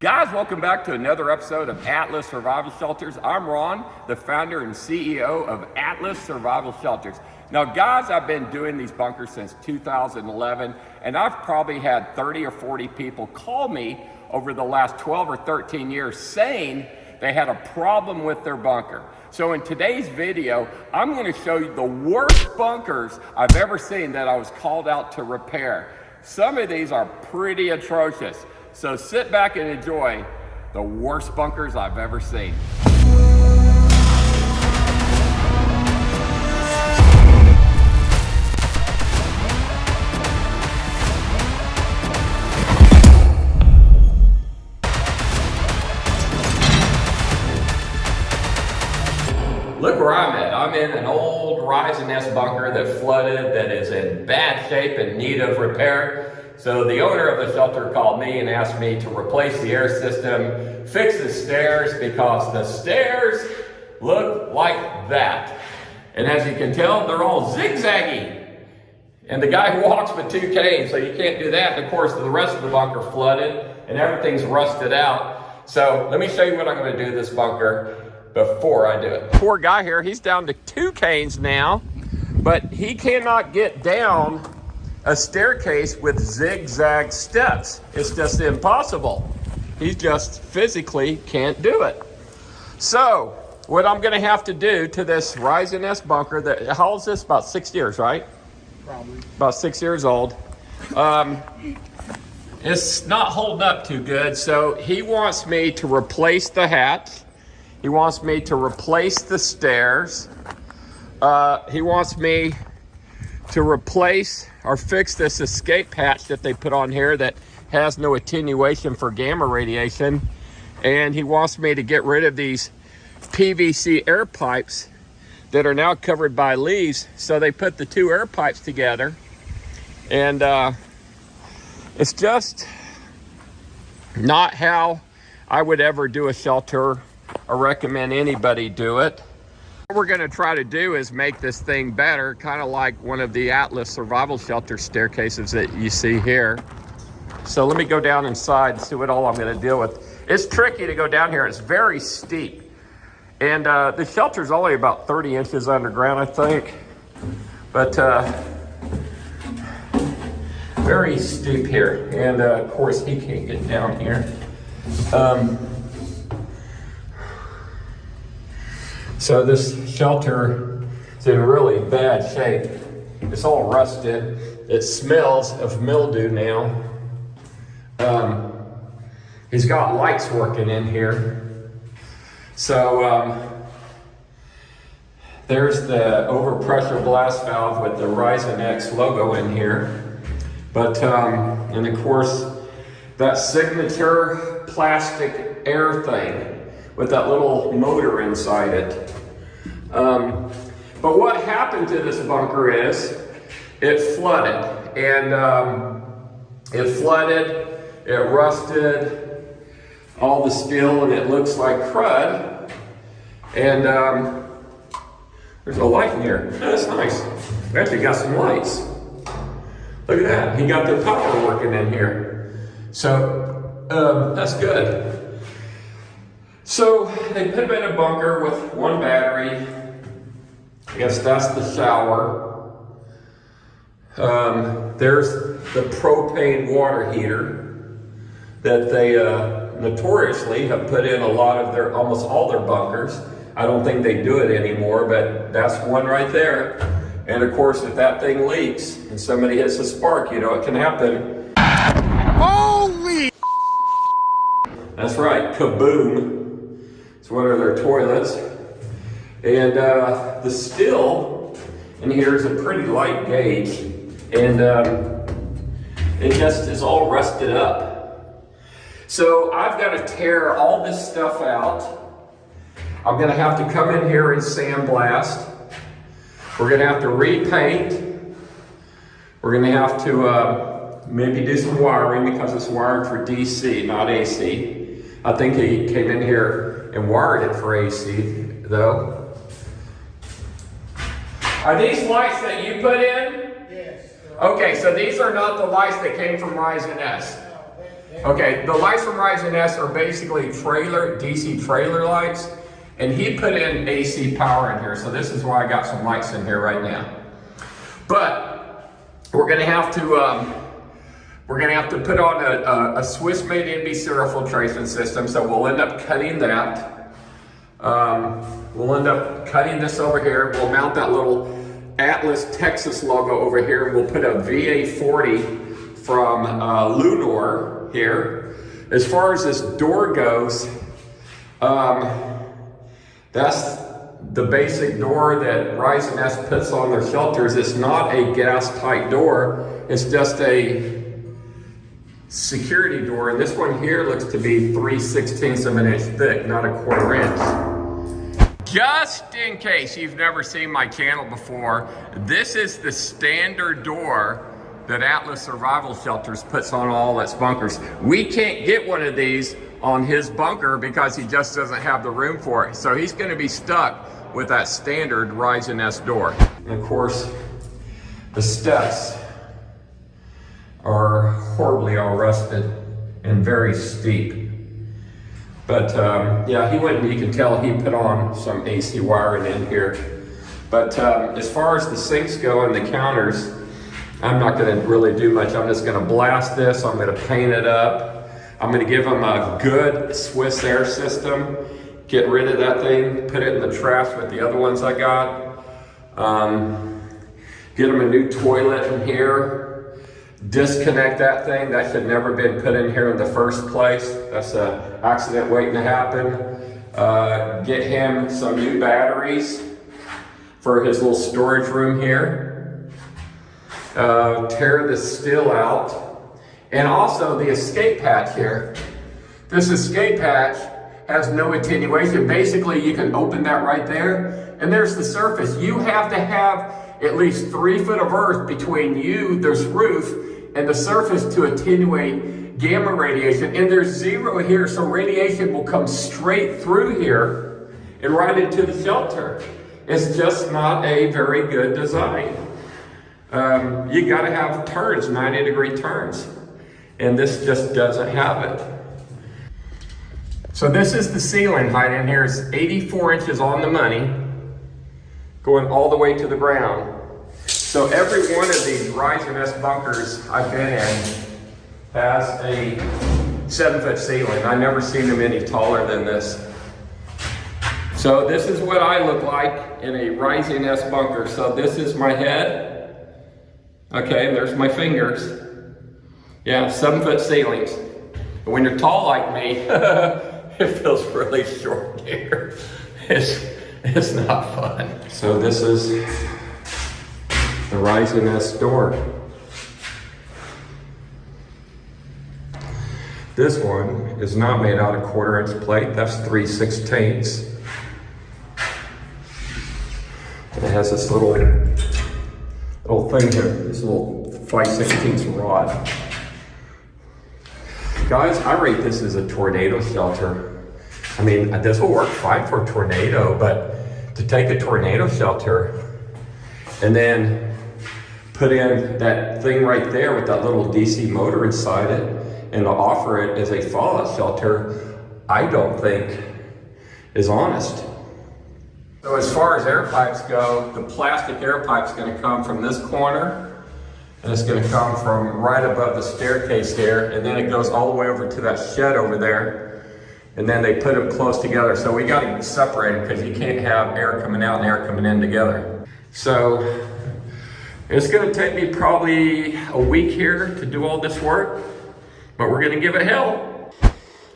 Guys, welcome back to another episode of Atlas Survival Shelters. I'm Ron, the founder and CEO of Atlas Survival Shelters. Now guys, I've been doing these bunkers since 2011, and I've probably had 30 or 40 people call me over the last 12 or 13 years saying they had a problem with their bunker. So in today's video, I'm going to show you the worst bunkers I've ever seen that I was called out to repair. Some of these are pretty atrocious. So sit back and enjoy the worst bunkers I've ever seen. Look where I'm at. I'm in an old rise and nest bunker that flooded, that is in bad shape and need of repair. So the owner of the shelter called me and asked me to replace the air system, fix the stairs, because the stairs look like that. And as you can tell, they're all zigzaggy. And the guy walks with 2 canes, so you can't do that. And of course, the rest of the bunker flooded and everything's rusted out. So let me show you what I'm going to do to this bunker before I do it. Poor guy here, he's down to 2 canes now, but he cannot get down a staircase with zigzag steps. It's just impossible. He just physically can't do it. So what I'm going to have to do to this rise and nest bunker, that, how old is this? About 6 years, right? Probably. About 6 years old. It's not holding up too good. So he wants me to replace the hatch. He wants me to replace the stairs. He wants me to replace or fix this escape hatch that they put on here that has no attenuation for gamma radiation. And he wants me to get rid of these PVC air pipes that are now covered by leaves. So they put the 2 air pipes together, and it's just not how I would ever do a shelter or recommend anybody do it. What we're going to try to do is make this thing better, kind of like one of the Atlas Survival Shelter staircases that you see here. So let me go down inside and see what all I'm going to deal with. It's tricky to go down here. It's very steep. And the shelter's only about 30 inches underground, I think. But very steep here. And of course, he can't get down here. So this shelter is in really bad shape. It's all rusted. It smells of mildew now. He's got lights working in here. So there's the overpressure blast valve with the Ryzen X logo in here. But, and of course, that signature plastic air thing with that little motor inside it. But what happened to this bunker is it flooded, and it rusted all the steel, and it looks like crud. And there's a light in here. That's nice. We actually got some lights. Look at that. He got the power working in here. So that's good. So they put him in a bunker with 1 battery. I guess that's the shower. There's the propane water heater that they notoriously have put in a lot of their, almost all their bunkers. I don't think they do it anymore, but that's one right there. And of course, if that thing leaks and somebody hits a spark, you know, it can happen. Holy! That's right, kaboom. It's one of their toilets. And the steel in here is a pretty light gauge, and it just is all rusted up. So I've got to tear all this stuff out. I'm going to have to come in here and sandblast. We're going to have to repaint. We're going to have to maybe do some wiring, because it's wired for DC, not AC. I think he came in here and wired it for AC, though. Are these lights that you put in? Yes. Okay, so these are not the lights that came from Rise and S. No, Okay, the lights from Ryzen S are basically DC trailer lights, and he put in AC power in here, so this is why I got some lights in here right now. But we're gonna have to put on a Swiss-made NB serial filtration system, so we'll end up cutting that. We'll end up cutting this over here. We'll mount that little Atlas Texas logo over here, and we'll put a VA40 from Lunar here. As far as this door goes, that's the basic door that Ryzen S puts on their shelters. It's not a gas tight door, it's just a security door, and this one here looks to be 3/16 of an inch thick, not a 1/4 inch. Just in case you've never seen my channel before, this is the standard door that Atlas Survival Shelters puts on all its bunkers. We can't get one of these on his bunker because he just doesn't have the room for it. So he's gonna be stuck with that standard Ryzen S door. And of course, the steps are horribly all rusted and very steep. But yeah, you can tell he put on some AC wiring in here. But as far as the sinks go and the counters, I'm not gonna really do much. I'm just gonna blast this, I'm gonna paint it up. I'm gonna give them a good Swiss air system, get rid of that thing, put it in the trash with the other ones I got. Get them a new toilet in here. Disconnect that thing. That should never been put in here in the first place. That's an accident waiting to happen. Get him some new batteries for his little storage room here. Tear the steel out. And also the escape hatch here. This escape hatch has no attenuation. Basically, you can open that right there, and there's the surface. You have to have at least 3 foot of earth between you, this roof, and the surface to attenuate gamma radiation. And there's 0 here, so radiation will come straight through here and right into the shelter. It's just not a very good design. You gotta have turns, 90-degree turns. And this just doesn't have it. So this is the ceiling height in here. It's 84 inches on the money, going all the way to the ground. So every one of these Ryzen S bunkers I've been in has a 7-foot ceiling. I've never seen them any taller than this. So this is what I look like in a Ryzen S bunker. So this is my head. Okay, there's my fingers. Yeah, 7-foot ceilings. And when you're tall like me, it feels really short here. It's not fun. So this is the Ryzen S door. This one is not made out of 1/4 inch plate. That's 3/16. And it has this little thing here, this little 5/16 rod. Guys, I rate this as a tornado shelter. I mean, this will work fine for a tornado, but to take a tornado shelter and then put in that thing right there with that little DC motor inside it and to offer it as a fallout shelter, I don't think is honest. So as far as air pipes go, the plastic air pipe's gonna come from this corner, and it's gonna come from right above the staircase here, and then it goes all the way over to that shed over there, and then they put them close together. So we gotta separate them because you can't have air coming out and air coming in together. So it's gonna take me probably a week here to do all this work, but we're gonna give it hell.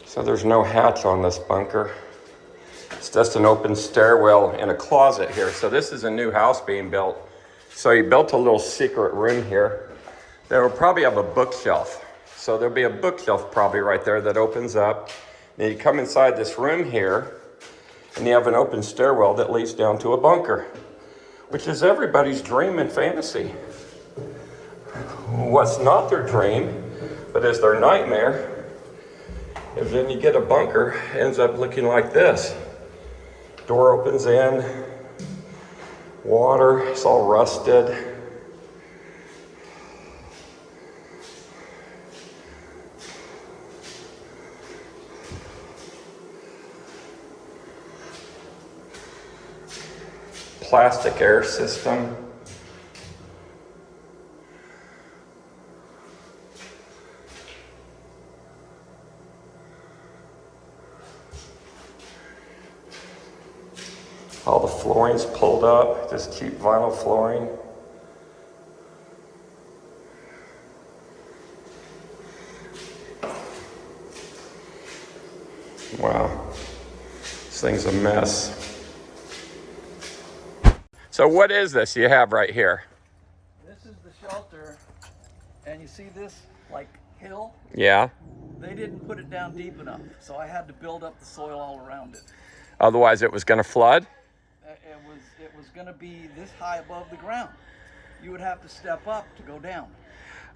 So there's no hatch on this bunker. It's just an open stairwell and a closet here. So this is a new house being built. So he built a little secret room here. There will probably have a bookshelf. So there'll be a bookshelf probably right there that opens up. Then you come inside this room here, and you have an open stairwell that leads down to a bunker, which is everybody's dream and fantasy. What's not their dream, but is their nightmare, is then you get a bunker, ends up looking like this. Door opens in, water, it's all rusted. plastic air system. All the flooring's pulled up, just cheap vinyl flooring. Wow, this thing's a mess. So what is this you have right here? This is the shelter, and you see this like hill? Yeah. They didn't put it down deep enough, so I had to build up the soil all around it. Otherwise it was gonna flood? It was going to be this high above the ground. You would have to step up to go down.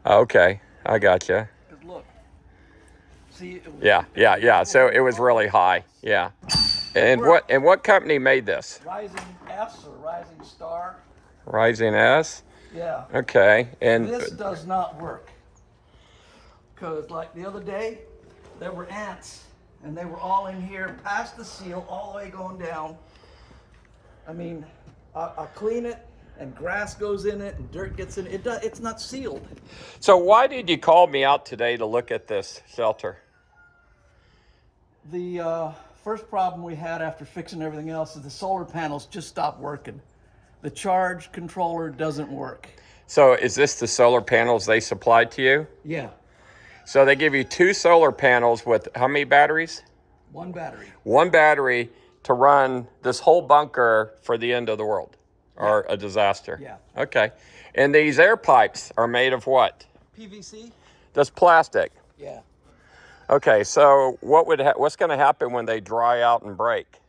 Okay, I gotcha. Because look, see, it was, Yeah. So it was really high. Yeah. And what company made this? Rising S or Rising Star. Rising S? Yeah. Okay. And this does not work. Because like the other day, there were ants, and they were all in here past the seal, all the way going down. I mean, I'll clean it, and grass goes in it, and dirt gets in it. It's not sealed. so why did you call me out today to look at this shelter? The first problem we had after fixing everything else is the solar panels just stopped working. The charge controller doesn't work. So is this the solar panels they supplied to you? Yeah, So they give you 2 solar panels with how many batteries? one battery. 1 battery to run this whole bunker for the end of the world or a disaster. Yeah. Okay. And these air pipes are made of what? PVC? Just plastic. Yeah. Okay, so what's going to happen when they dry out and break?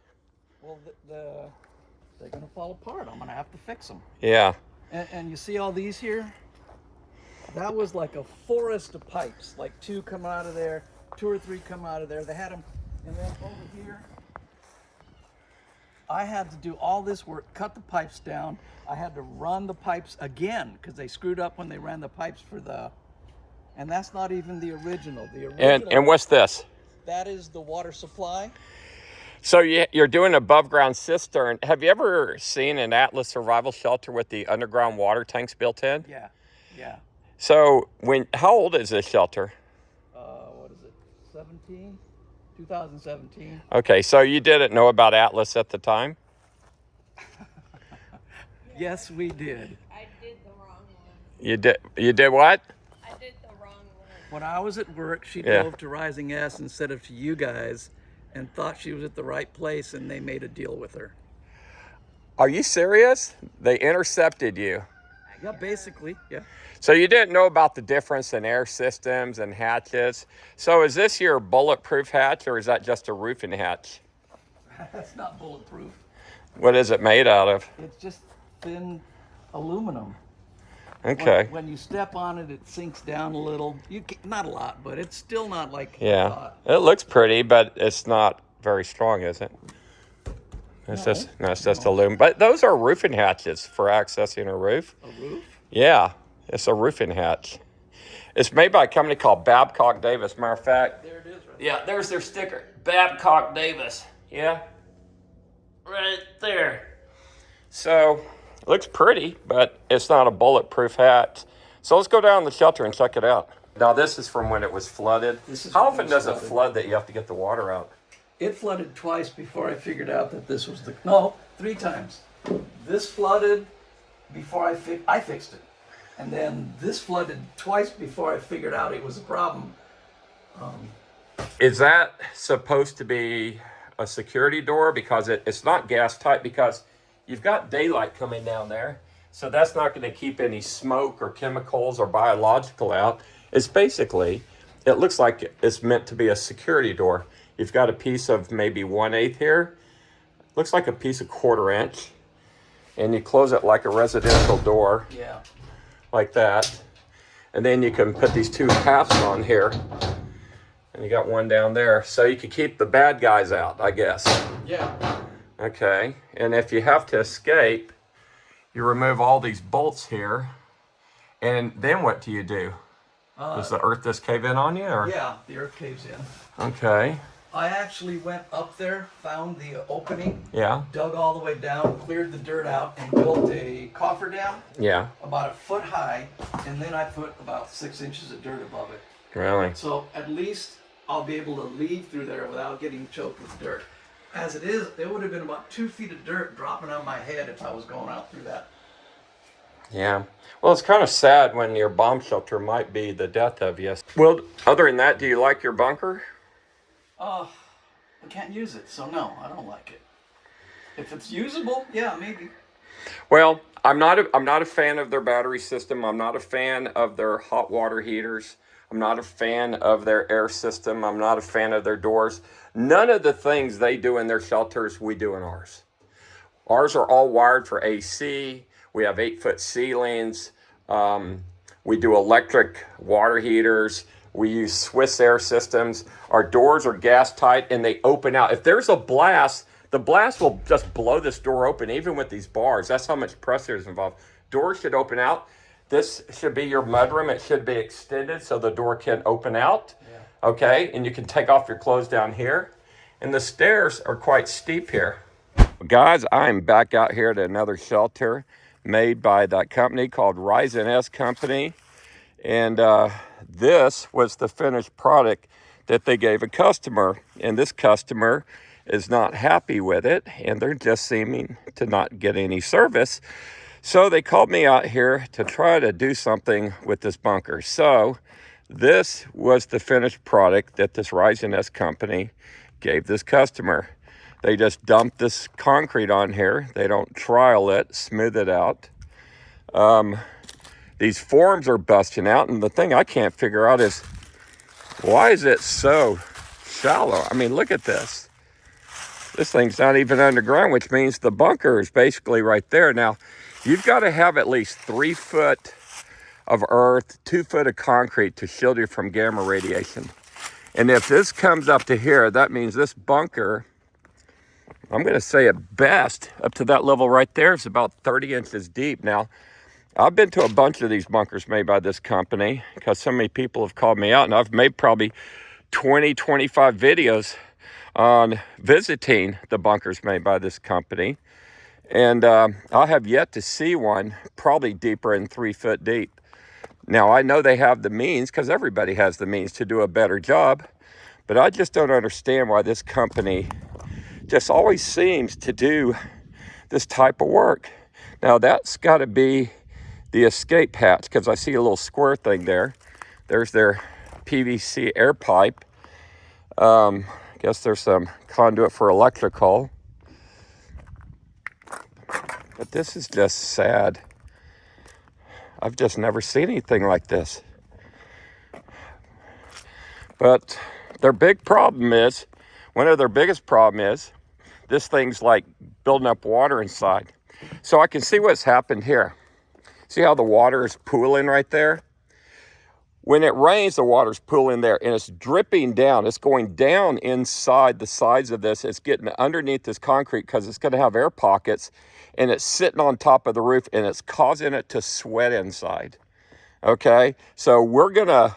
Well, they're going to fall apart. I'm going to have to fix them. Yeah. And you see all these here? That was like a forest of pipes. Like 2 come out of there, 2 or 3 come out of there. They had them, and then over here, I had to do all this work, cut the pipes down. I had to run the pipes again because they screwed up when they ran the pipes for the, and that's not even the original. The original. And what's this? That is the water supply. So you're doing an above ground cistern. Have you ever seen an Atlas survival shelter with the underground water tanks built in? Yeah, yeah. So how old is this shelter? What is it? 17? 2017. Okay, so you didn't know about Atlas at the time? Yes, we did. I did the wrong one. You did what? I did the wrong one. When I was at work, she Yeah. drove to Rising S instead of to you guys and thought she was at the right place, and they made a deal with her. Are you serious? They intercepted you. Yeah, basically, yeah. So you didn't know about the difference in air systems and hatches. So is this your bulletproof hatch or is that just a roofing hatch? That's not bulletproof. What is it made out of? It's just thin aluminum. Okay. When you step on it, it sinks down a little. Not a lot, but it's still not like I Yeah. thought. It looks pretty, but it's not very strong, is it? It's just aluminum. But those are roofing hatches for accessing a roof. A roof? Yeah, it's a roofing hatch. It's made by a company called Babcock Davis. Matter of fact, There it is, right? yeah, there's their sticker. Babcock Davis. Yeah. Right there. So, it looks pretty, but it's not a bulletproof hatch. So let's go down the shelter and check it out. Now this is from when it was flooded. How often does it flood that you have to get the water out? It flooded twice before I figured out that this was no, 3 times. This flooded before I fixed it. And then this flooded twice before I figured out it was a problem. Is that supposed to be a security door? Because it's not gas tight, because you've got daylight coming down there. So that's not going to keep any smoke or chemicals or biological out. It's basically, it looks like it's meant to be a security door. You've got a piece of maybe 1/8 here. Looks like a piece of 1/4 inch. And you close it like a residential door. Yeah. Like that. And then you can put these 2 halves on here. And you got one down there. So you can keep the bad guys out, I guess. Yeah. Okay. And if you have to escape, you remove all these bolts here. And then what do you do? Does the earth just cave in on you? Or? Yeah, the earth caves in. Okay. I actually went up there, found the opening, Yeah. dug all the way down, cleared the dirt out, and built a cofferdam Yeah. about 1 foot high, and then I put about 6 inches of dirt above it. Really? So at least I'll be able to leave through there without getting choked with dirt. As it is, it would have been about 2 feet of dirt dropping on my head if I was going out through that. Yeah. Well, it's kind of sad when your bomb shelter might be the death of you. Well, other than that, do you like your bunker? I can't use it, so no, I don't like it. If it's usable, yeah, maybe. Well, I'm not a fan of their battery system. I'm not a fan of their hot water heaters. I'm not a fan of their air system. I'm not a fan of their doors. None of the things they do in their shelters, we do in ours. Ours are all wired for AC. We have 8-foot ceilings. We do electric water heaters. We use Swiss air systems. Our doors are gas tight and they open out. If there's a blast, the blast will just blow this door open, even with these bars. That's how much pressure is involved. Doors should open out. This should be your mudroom. It should be extended so the door can open out. Yeah. Okay, and you can take off your clothes down here. And the stairs are quite steep here. Guys, I'm back out here at another shelter made by that company called Ryzen S Company. And this was the finished product that they gave a customer. And this customer is not happy with it. And they're just seeming to not get any service. So they called me out here to try to do something with this bunker. So this was the finished product that this Ryzen S Company gave this customer. They just dumped this concrete on here. They don't trial it, smooth it out. These forms are busting out, and the thing I can't figure out is, why is it so shallow? I mean, look at this. This thing's not even underground, which means the bunker is basically right there. Now, you've got to have at least 3 foot of earth, 2 foot of concrete to shield you from gamma radiation. And if this comes up to here, that means this bunker, I'm going to say at best, up to that level right there, is about 30 inches deep. Now, I've been to a bunch of these bunkers made by this company because so many people have called me out, and I've made probably 20, 25 videos on visiting the bunkers made by this company. And I have yet to see one probably deeper than 3 foot deep. Now, I know they have the means, because everybody has the means to do a better job, but I just don't understand why this company just always seems to do this type of work. Now, that's got to be the escape hatch, because I see a little square thing there. There's their PVC air pipe. Guess there's some conduit for electrical. But this is just sad. I've just never seen anything like this. But their big problem is, one of their biggest problem is, this thing's like building up water inside. So I can see what's happened here. See how the water is pooling right there? When it rains, the water's pooling there and it's dripping down. It's going down inside the sides of this. It's getting underneath this concrete because it's going to have air pockets, and it's sitting on top of the roof and it's causing it to sweat inside. Okay, so we're gonna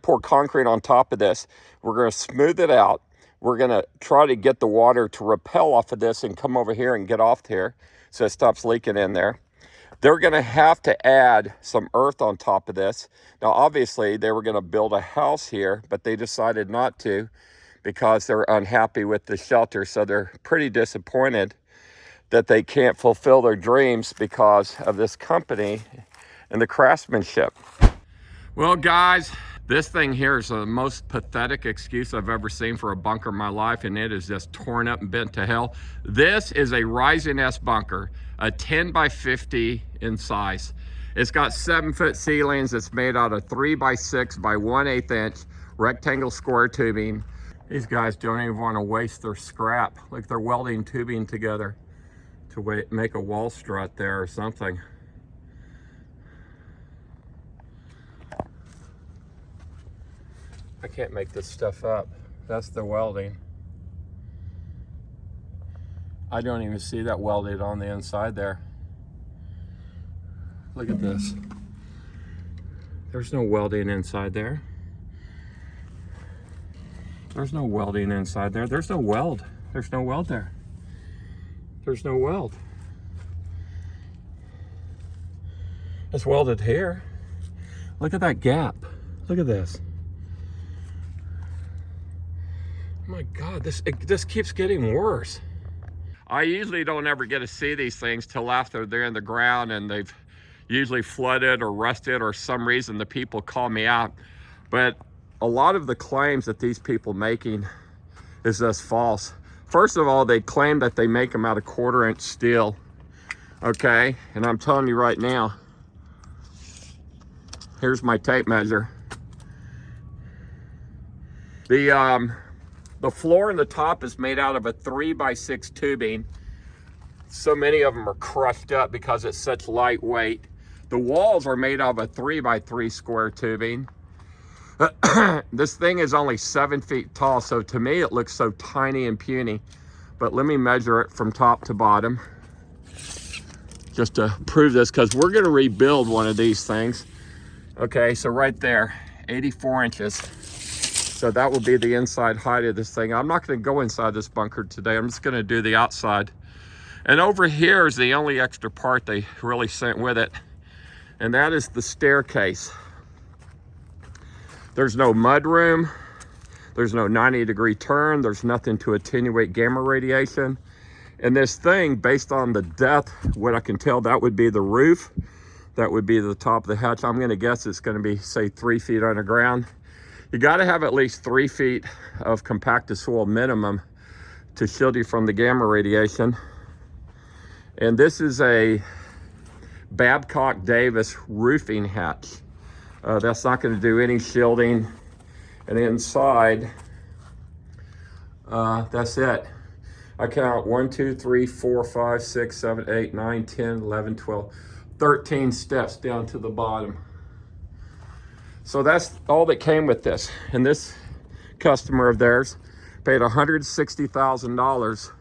pour concrete on top of this. We're gonna smooth it out. We're gonna try to get the water to repel off of this and come over here and get off here so it stops leaking in there. They're going to have to add some earth on top of this. Now, obviously, they were going to build a house here, but they decided not to because they're unhappy with the shelter. So they're pretty disappointed that they can't fulfill their dreams because of this company and the craftsmanship. Well, guys, this thing here is the most pathetic excuse I've ever seen for a bunker in my life, and it is just torn up and bent to hell. This is a Ryzen S bunker, a 10 by 50 in size. It's got 7 foot ceilings. It's made out of 3 by 6 by 1/8 inch rectangle square tubing. These guys don't even want to waste their scrap. Like they're welding tubing together to make a wall strut there or something. I can't make this stuff up. That's the welding. I don't even see that welded on the inside there. Look at this. There's no welding inside there. There's no welding inside there. There's no weld. There's no weld there. There's no weld. It's welded here. Look at that gap. Look at this. Oh my God, this keeps getting worse. I usually don't ever get to see these things till after they're in the ground and they've usually flooded or rusted or some reason the people call me out. But a lot of the claims that these people making is just false. First of all, they claim that they make them out of 1/4-inch steel. Okay, and I'm telling you right now, here's my tape measure. The floor and the top is made out of a 3x6 tubing. So many of them are crushed up because it's such lightweight. The walls are made out of a 3x3 square tubing. This thing is only 7 feet tall, so to me it looks so tiny and puny. But let me measure it from top to bottom, just to prove this, because we're gonna rebuild one of these things. Okay, so right there, 84 inches. So that will be the inside height of this thing. I'm not gonna go inside this bunker today. I'm just gonna do the outside. And over here is the only extra part they really sent with it. And that is the staircase. There's no mud room. There's no 90-degree turn. There's nothing to attenuate gamma radiation. And this thing, based on the depth, what I can tell, that would be the roof. That would be the top of the hatch. I'm gonna guess it's gonna be, say, 3 feet underground. You gotta have at least 3 feet of compacted soil minimum to shield you from the gamma radiation. And this is a Babcock Davis roofing hatch. That's not gonna do any shielding. And inside, that's it. I count 1, 2, 3, 4, 5, 6, 7, 8, 9, 10, 11, 12, 13 steps down to the bottom. So that's all that came with this. And this customer of theirs paid $160,000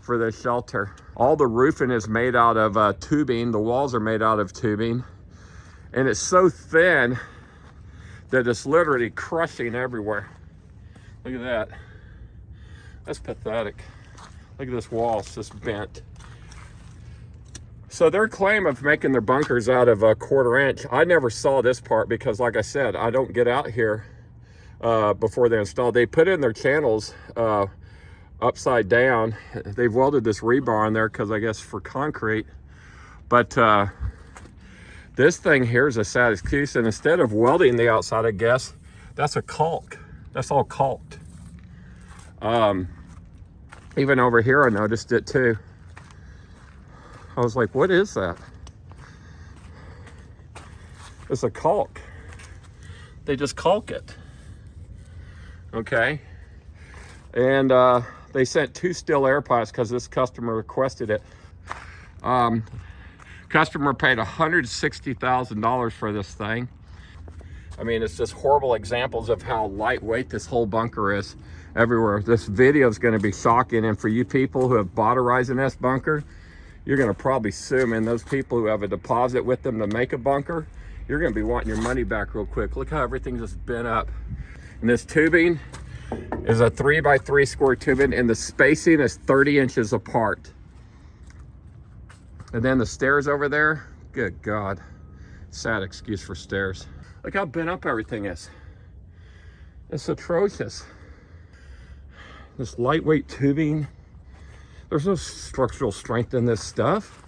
for this shelter. All the roofing is made out of tubing. The walls are made out of tubing. And it's so thin that it's literally crushing everywhere. Look at that. That's pathetic. Look at this wall, it's just bent. So their claim of making their bunkers out of a 1/4-inch, I never saw this part because, like I said, I don't get out here before they're installed. They put in their channels upside down. They've welded this rebar in there because I guess for concrete. But this thing here is a sad excuse. And instead of welding the outside, I guess, that's a caulk. That's all caulked. Even over here, I noticed it too. I was like, what is that? It's a caulk. They just caulk it. Okay. And they sent 2 steel air pipes because this customer requested it. Customer paid $160,000 for this thing. I mean, it's just horrible examples of how lightweight this whole bunker is everywhere. This video is going to be shocking. And for you people who have bought a Rise and S bunker, you're going to probably sue them. And those people who have a deposit with them to make a bunker, you're going to be wanting your money back real quick. Look how everything's just bent up. And this tubing is a 3x3 square tubing, and the spacing is 30 inches apart. And then the stairs over there, good God, sad excuse for stairs. Look how bent up everything is. It's atrocious. This lightweight tubing, there's no structural strength in this stuff.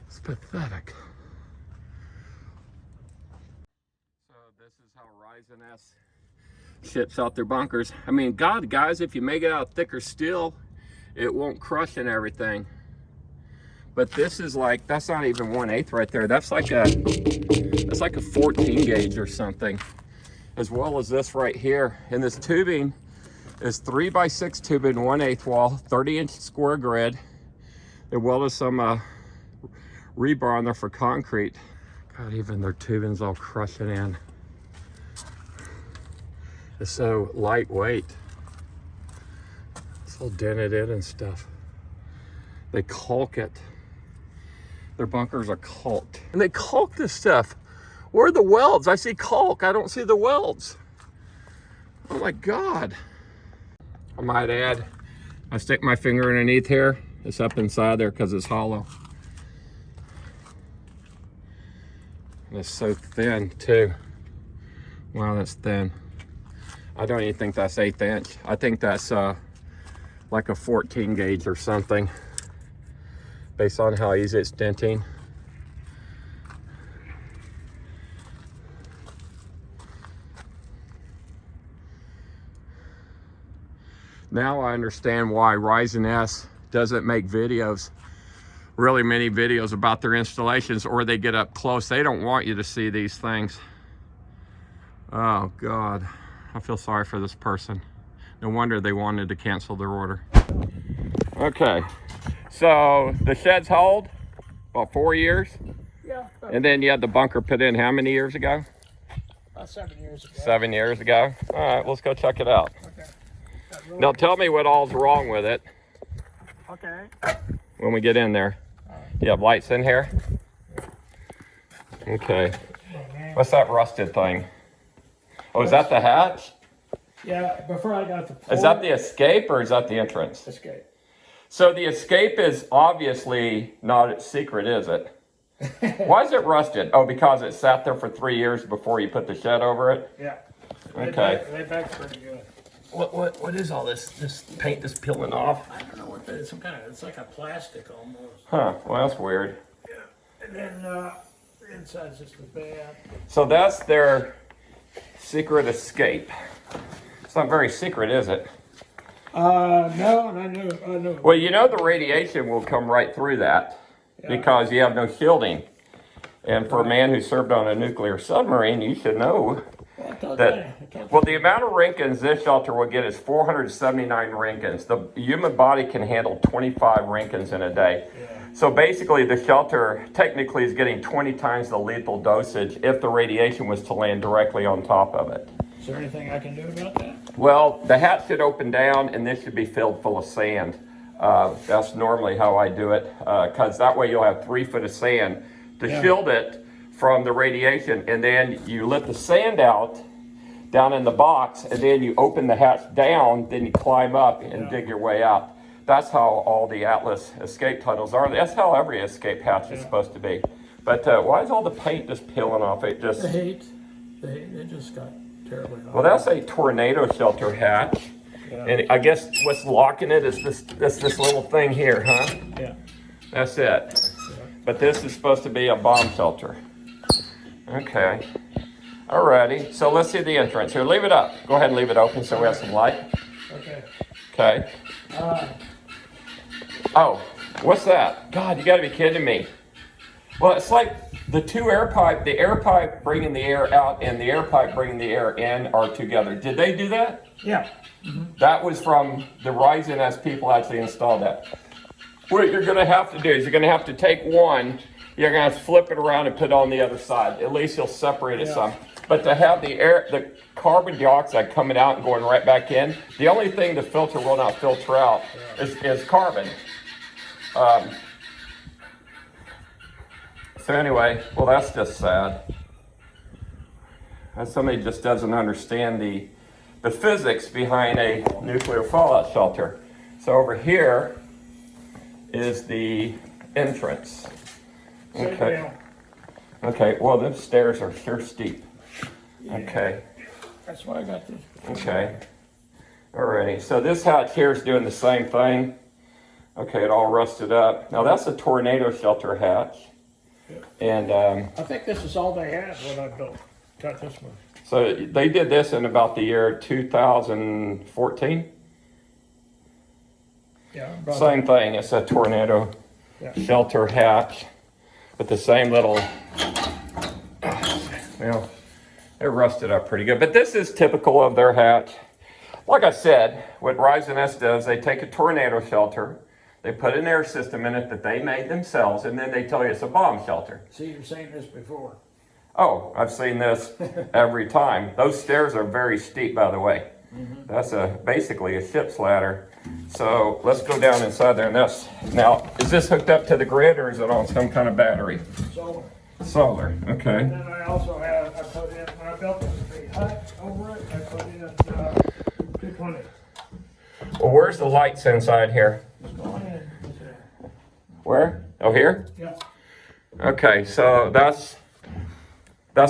It's pathetic. So this is how Rise and S ships out their bunkers. I mean, God, guys, if you make it out of thicker steel, it won't crush and everything. But this is like, that's not even 1/8 right there. That's like a 14 gauge or something, as well as this right here. And this tubing is 3x6 tubing, 1/8 wall, 30-inch square grid. They welded some rebar on there for concrete. God, even their tubing's all crushing in. It's so lightweight. It's all dented in and stuff. They caulk it. Their bunkers are caulked. And they caulk this stuff Where are the welds? I see caulk. I don't see the welds. Oh my God. I might add, I stick my finger underneath here. It's up inside there because it's hollow. And it's so thin too. Wow, that's thin. I don't even think that's 1/8 inch. I think that's like a 14 gauge or something, based on how easy it's denting. Now I understand why Ryzen S doesn't make videos, really many videos about their installations, or they get up close. They don't want you to see these things. Oh God, I feel sorry for this person. No wonder they wanted to cancel their order. Okay, so the sheds hold about 4 years? Yeah. And then you had the bunker put in how many years ago? About 7 years ago. 7 years ago? All right, let's go check it out. Okay. Really Now tell me what all's wrong with it okay. when we get in there. You have lights in here? Okay. What's that rusted thing? Oh, is that the hatch? Yeah, before I got the Is that the escape or is that the entrance? escape. So the escape is obviously not secret, is it? Why is it rusted? Oh, because it sat there for 3 years before you put the shed over it? Yeah. Okay. They back pretty good. What is all this? This paint that's peeling off? I don't know what that is. Some kind of, it's like a plastic almost. Huh, well that's weird. Yeah. And then the inside's just as bad. So that's their secret escape. It's not very secret, is it? No, and I knew. Well, you know the radiation will come right through that because you have no shielding. And for a man who served on a nuclear submarine, you should know Well, I thought that. Well, the amount of Rinkins this shelter will get is 479 Rinkins. The human body can handle 25 Rinkins in a day. So basically, the shelter technically is getting 20 times the lethal dosage if the radiation was to land directly on top of it. Is there anything I can do about that? Well, the hatch should open down and this should be filled full of sand. That's normally how I do it, because that way you'll have 3 foot of sand to shield it from the radiation. And then you let the sand out down in the box, and then you open the hatch down, then you climb up and dig your way out. That's how all the Atlas escape tunnels are. That's how every escape hatch is supposed to be. But why is all the paint just peeling off? It just... The heat. They just got terribly hot. Well, that's a tornado shelter hatch. And I guess what's locking it is this little thing here, huh? Yeah. That's it. But this is supposed to be a bomb shelter. Okay. Alrighty. So let's see the entrance. Here, leave it up. Go ahead and leave it open so we have some light. Okay. Okay. Oh, what's that? God, you gotta be kidding me. Well, it's like the two air pipe, the air pipe bringing the air out and the air pipe bringing the air in are together. Did they do that? Yeah. That was from the Ryzen S people actually installed that. What you're gonna have to do is you're gonna have to take one, you're gonna have to flip it around and put it on the other side. At least you'll separate it some. But to have the air, the carbon dioxide coming out and going right back in, the only thing the filter will not filter out is carbon. So anyway, well that's just sad. Somebody just doesn't understand the physics behind a nuclear fallout shelter. So over here is the entrance. Okay. Okay, well those stairs are sure steep. Okay. That's why I got this. Okay. Alrighty, so this hatch here is doing the same thing. Okay, it all rusted up. Now that's a tornado shelter hatch. And I think this is all they had when I built, got this one. so they did this in about the year 2014. Yeah. about Same thing, it's a tornado shelter hatch with the same little, well, it rusted up pretty good. But this is typical of their hatch. Like I said, what Ryzen S does, they take a tornado shelter, they put an air system in it that they made themselves, and then they tell you it's a bomb shelter. See, you've seen this before. Oh, I've seen this every time. Those stairs are very steep, by the way. That's basically a ship's ladder. So let's go down inside there. And now, is this hooked up to the grid or is it on some kind of battery? So, Solar, okay. And then I also have, I put in, when I built the hut over it, I put in, P.1. Well, where's the lights inside here? It's going in, it's there. Where? Oh, here? Yeah. Okay, so that's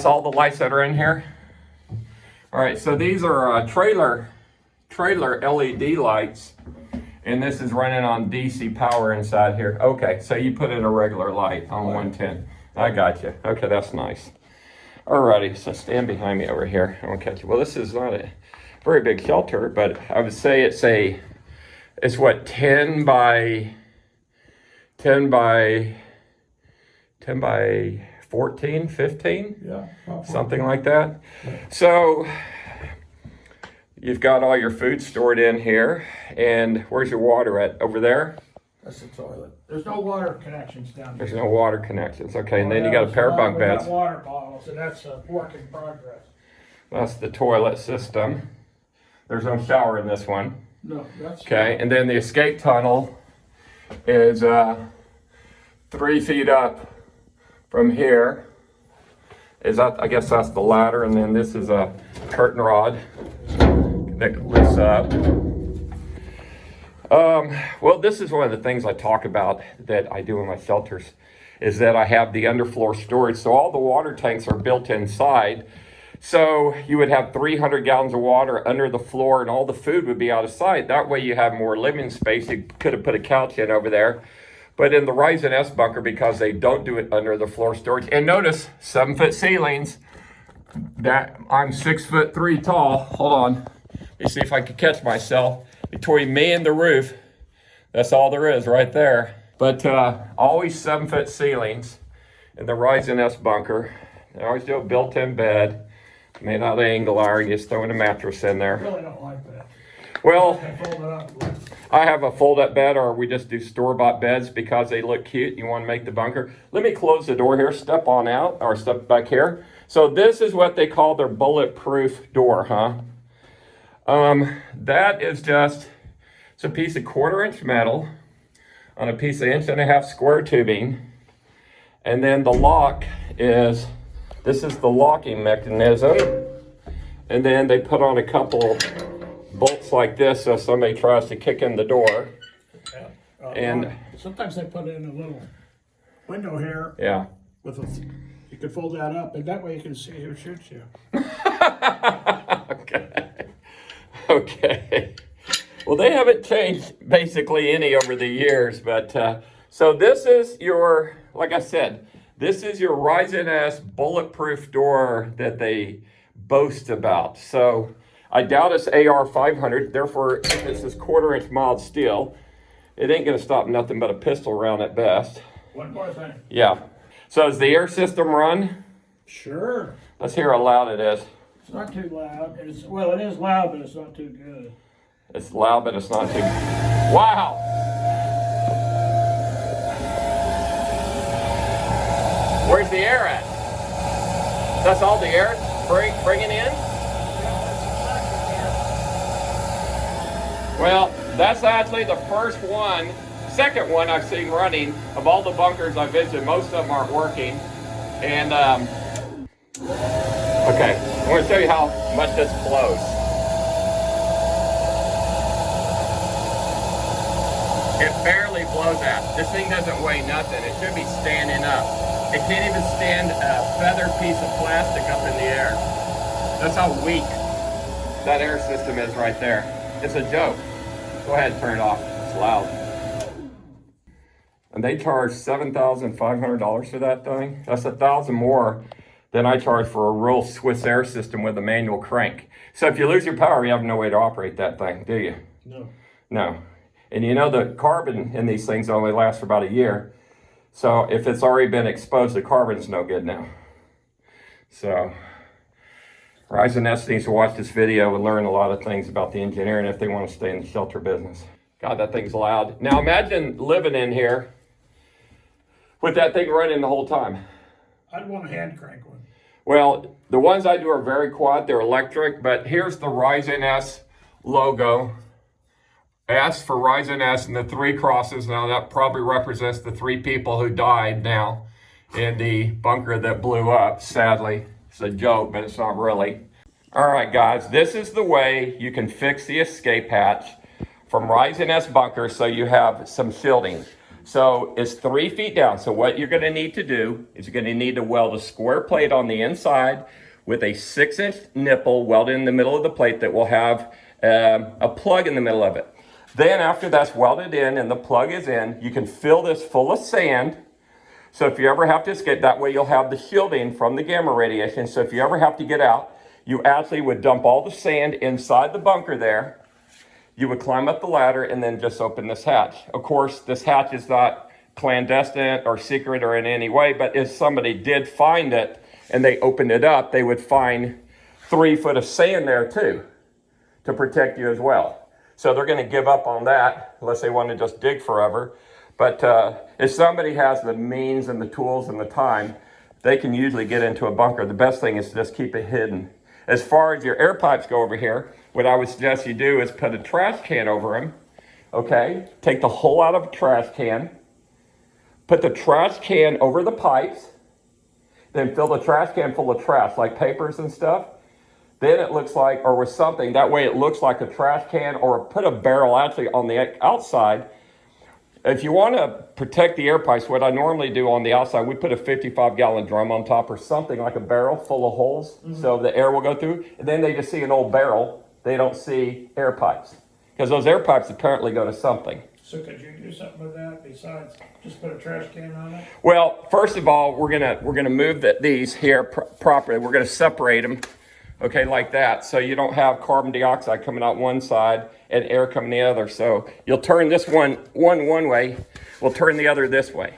all the lights that are in here? All right, so these are trailer LED lights, and this is running on DC power inside here. Okay, so you put in a regular light on 110. I got you. Okay, that's nice. Alrighty, so stand behind me over here. I won't catch you. Well, this is not a very big shelter, but I would say it's what, 10 by 14, 15? Yeah. Something like that. So you've got all your food stored in here, and where's your water at? Over there? That's the toilet. There's no water connections down there. There's no water connections. Okay, and then you got a pair of bunk We got beds. water bottles, and that's a work in progress. That's the toilet system. There's no shower in this one. No, that's. Okay, and then the escape tunnel is 3 feet up from here. I guess that's the ladder, and then this is a curtain rod that lifts up. Well, this is one of the things I talk about that I do in my shelters, is that I have the underfloor storage. So all the water tanks are built inside. So you would have 300 gallons of water under the floor, and all the food would be out of sight. That way you have more living space. You could have put a couch in over there. But in the Rise and S bunker, because they don't do it under the floor storage, and notice 7-foot ceilings, that I'm 6'3" tall. Hold on. Let me see if I can catch myself. Between me and the roof, that's all there is right there. But always 7-foot ceilings in the Rise and S bunker. They always do a built-in bed made out of angle iron. You just throw in a mattress in I there. really don't like that. Well, I fold it up. I have a fold-up bed, or we just do store-bought beds because they look cute. You want to make the bunker. Let me close the door here. Step on out, or step back here. So this is what they call their bulletproof door, huh? That is just, it's a piece of 1/4-inch metal on a piece of 1.5-inch square tubing. And then the lock is, this is the locking mechanism. And then they put on a couple bolts like this so if somebody tries to kick in the door. And Sometimes they put in a little window here yeah. with you can fold that up, and that way you can see who shoots you. Okay. Well, they haven't changed basically any over the years, but so this is your, like I said, this is your Rise and S bulletproof door that they boast about. So I doubt it's AR 500, therefore if this is 1/4-inch mild steel, it ain't gonna stop nothing but a pistol round at best. One more thing. Yeah. So does the air system run? Sure. Let's hear how loud it is. It's not too loud. It is loud, but it's not too good. It's loud, but it's not too. Wow! Where's the air at? That's all the air bringing in? Well, that's actually the second one I've seen running. Of all the bunkers I visited, most of them aren't working. And, okay, I want to show you how much this blows. It barely blows out. This thing doesn't weigh nothing. It should be standing up. It can't even stand a feather piece of plastic up in the air. That's how weak that air system is right there. It's a joke. Go ahead and turn it off. It's loud. And they charge $7,500 for that thing. That's $1,000 more than I charge for a real Swiss air system with a manual crank. So if you lose your power, you have no way to operate that thing, do you? No. No. And you know the carbon in these things only lasts for about a year. So if it's already been exposed, the carbon's no good now. So Rise and S needs to watch this video and learn a lot of things about the engineering if they want to stay in the shelter business. God, that thing's loud. Now imagine living in here with that thing running the whole time. I'd want a hand crank one. Well, the ones I do are very quiet. They're electric, but here's the Rise and S logo. S for Rise and S and the 3 crosses. Now that probably represents the 3 people who died now. in the bunker that blew up, sadly. It's a joke, but it's not really. All right, guys, this is the way you can fix the escape hatch from Rising S bunker so you have some shielding. So it's 3 feet down. So what you're gonna need to do is you're gonna need to weld a square plate on the inside with a 6-inch nipple welded in the middle of the plate that will have a plug in the middle of it. Then after that's welded in and the plug is in, you can fill this full of sand. So if you ever have to escape, that way you'll have the shielding from the gamma radiation. So if you ever have to get out, you actually would dump all the sand inside the bunker there. You would climb up the ladder and then just open this hatch. Of course, this hatch is not clandestine or secret or in any way, but if somebody did find it and they opened it up, they would find 3 foot of sand there too to protect you as well. So they're gonna give up on that unless they want to just dig forever. But if somebody has the means and the tools and the time, they can usually get into a bunker. The best thing is to just keep it hidden. As far as your air pipes go over here, what I would suggest you do is put a trash can over them, okay? Take the hole out of a trash can, put the trash can over the pipes, then fill the trash can full of trash, like papers and stuff. Then it looks like, or with something, that way it looks like a trash can, or put a barrel actually on the outside. If you want to protect the air pipes, what I normally do on the outside, we put a 55-gallon drum on top or something like a barrel full of holes so the air will go through. And then they just see an old barrel. They don't see air pipes because those air pipes apparently go to something. So could you do something with that besides just put a trash can on it? Well, first of all, we're gonna move these here properly. We're gonna separate them, okay, like that, so you don't have carbon dioxide coming out one side and air coming the other. So you'll turn this one way, we'll turn the other this way.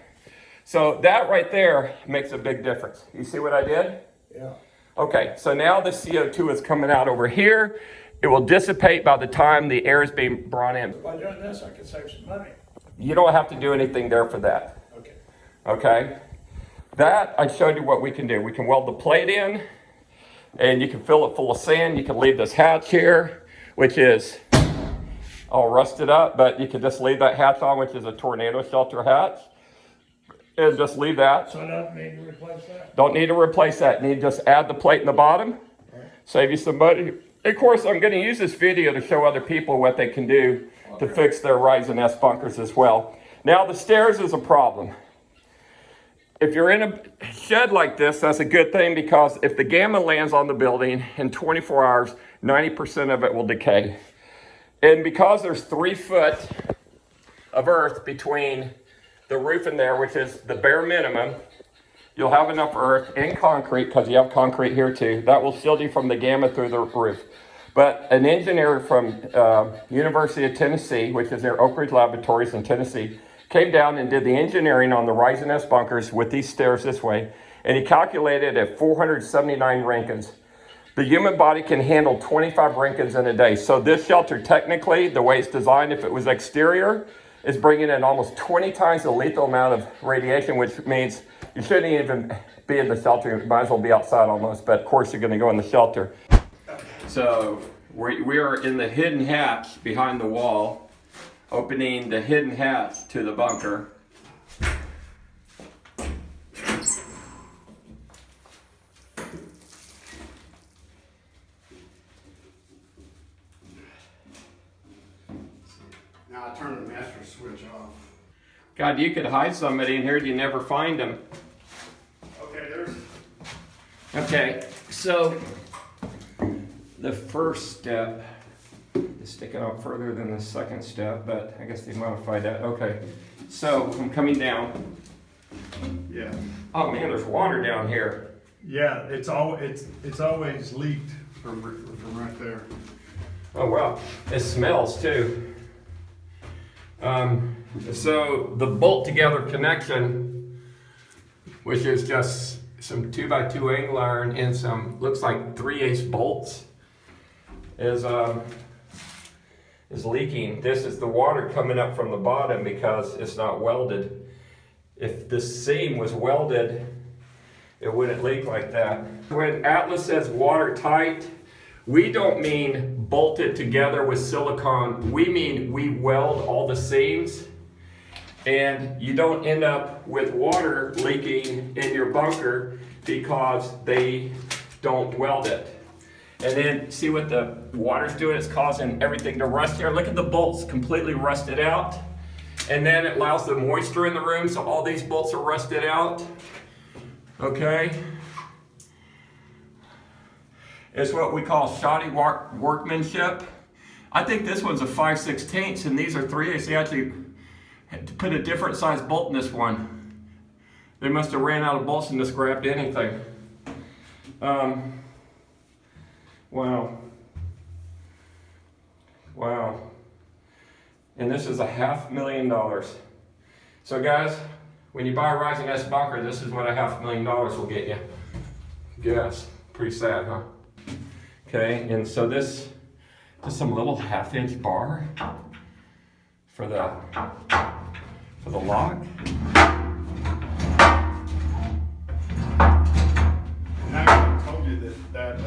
So that right there makes a big difference. You see what I did? Yeah. Okay, so now the CO2 is coming out over here. It will dissipate by the time the air is being brought in. By doing this, I could save some money. You don't have to do anything there for that. Okay. Okay? That, I showed you what we can do. We can weld the plate in, and you can fill it full of sand. You can leave this hatch here, which is all rusted up, but you can just leave that hatch on, which is a tornado shelter hatch, and just leave that. So I don't need to replace that? Don't need to replace that. You need to just add the plate in the bottom, save you some money. Of course, I'm going to use this video to show other people what they can do to fix their Rising S bunkers as well. Now, the stairs is a problem. If you're in a shed like this, that's a good thing because if the gamma lands on the building in 24 hours, 90% of it will decay. And because there's 3 foot of earth between the roof and there, which is the bare minimum, you'll have enough earth and concrete, because you have concrete here too, that will shield you from the gamma through the roof. But an engineer from University of Tennessee, which is their Oak Ridge Laboratories in Tennessee, came down and did the engineering on the Rising S bunkers with these stairs this way, and he calculated at 479 Rankins. The human body can handle 25 Rankins in a day. So this shelter, technically, the way it's designed, if it was exterior, is bringing in almost 20 times the lethal amount of radiation, which means you shouldn't even be in the shelter. You might as well be outside almost, but of course you're gonna go in the shelter. So we are in the hidden hatch behind the wall, opening the hidden hatch to the bunker. Now I turn the master switch off. God, you could hide somebody in here, you never find them. Okay, there's. Okay, so the first step is sticking out further than the second step, but I guess they modified that. Okay, so I'm coming down. Yeah. Oh man, there's water down here. Yeah, it's always leaked from right there. Oh wow, it smells too. So the bolt together connection, which is just some 2x2 angle iron and some, looks like 3/8 bolts, is leaking. This is the water coming up from the bottom because it's not welded. If this seam was welded, it wouldn't leak like that. When Atlas says watertight, we don't mean bolted together with silicone. We mean we weld all the seams, and you don't end up with water leaking in your bunker because they don't weld it. And then see what the water's doing? It's causing everything to rust here. Look at the bolts completely rusted out. And then it allows the moisture in the room, so all these bolts are rusted out. Okay? It's what we call shoddy workmanship. I think this one's a 5/16 and these are 3/8. They actually had to put a different size bolt in this one. They must have ran out of bolts and just grabbed anything. Wow. Wow. And this is $500,000. So guys, when you buy a Rising S bunker, this is what $500,000 will get you. Yes, pretty sad, huh? Okay, and so this is some little 1/2-inch bar for the lock. And I told you that